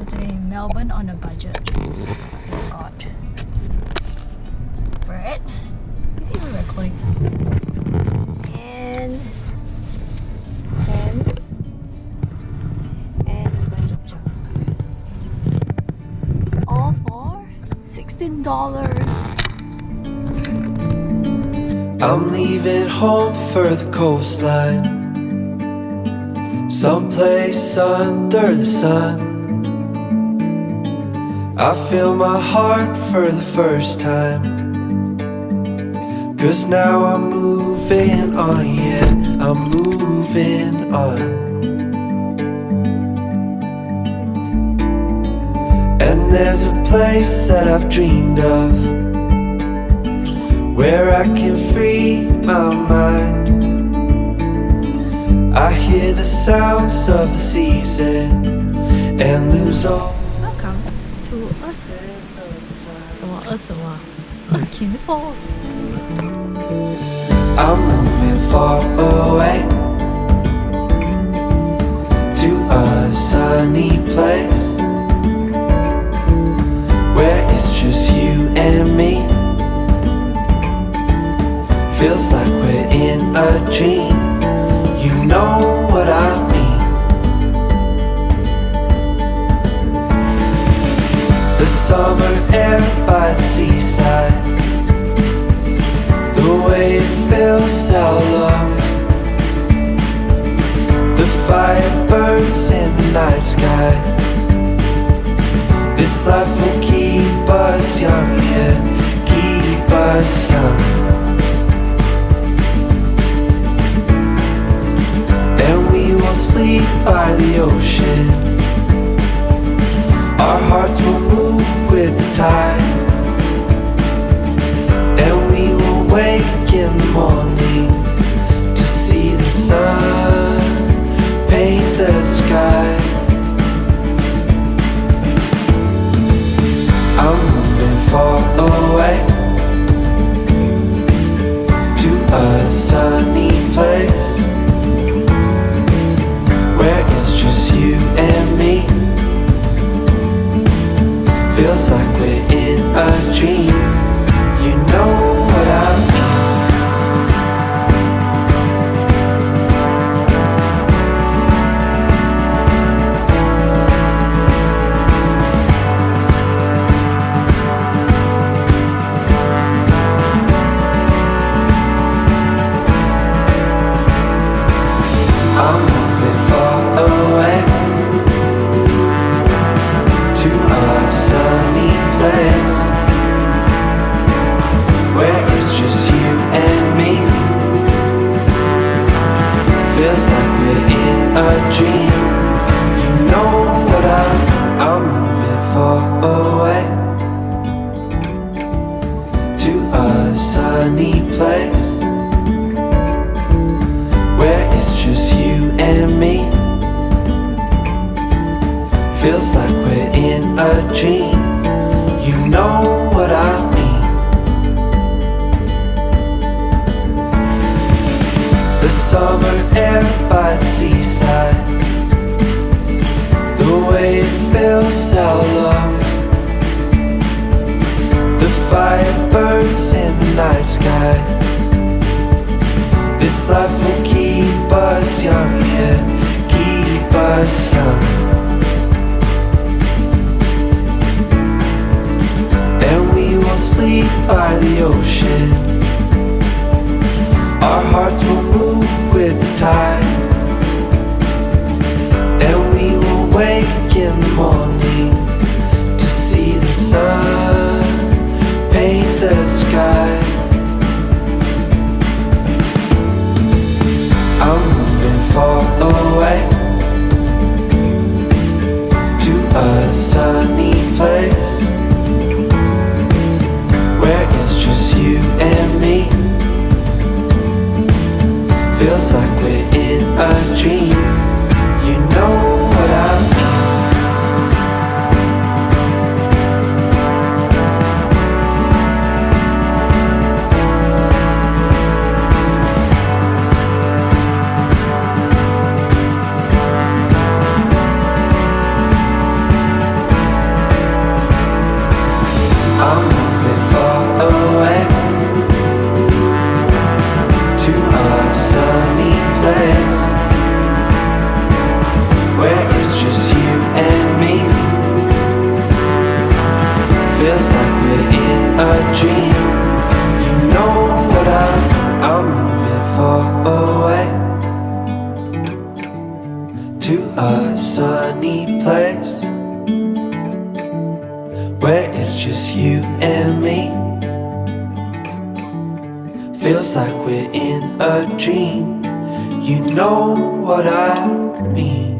Saturday in Melbourne on a budget. Oh god. Bread. Is it even recording? And a bunch of junk. All for $16. I'm leaving home for the coastline, someplace under the sun. I feel my heart for the first time, 'cause now I'm moving on, yeah, I'm moving on. And there's a place that I've dreamed of, where I can free my mind. I hear the sounds of the season and lose all. Welcome to Erskine Falls. I'm moving far away to a sunny place where it's just you and me. Feels like we're in a dream, you know what I mean. The summer air by the seaside, the way it fills our lungs, the fire burns in the night sky. This life will keep us young, yeah, keep us young. And we will sleep by the ocean, our hearts will move with the tide. And we will wake in the morning to see the sun paint the sky. I'm moving far away to a sunny place where it's just you and me. Feels like we're in a dream, you know what I mean. I'm moving far away to a sunny place where it's just you and me. Feels like we're in a dream, you know what I'm moving far away to a sunny place where it's just you and me. Feels like we're in a dream, you know what I mean. The summer air by the seaside, the way it fills our lungs, the fire burns in the night sky. This life will keep us young, yeah, keep us young. And we will sleep by the ocean, our hearts will move with the tide. And we will wake in the morning to see the sun paint the sky. I'm moving far away to a sunny place where it's just you and me. Feels like we're in a dream, you know what I mean. a sunny place where it's just you and me. Feels like we're in a dream. You know what I mean.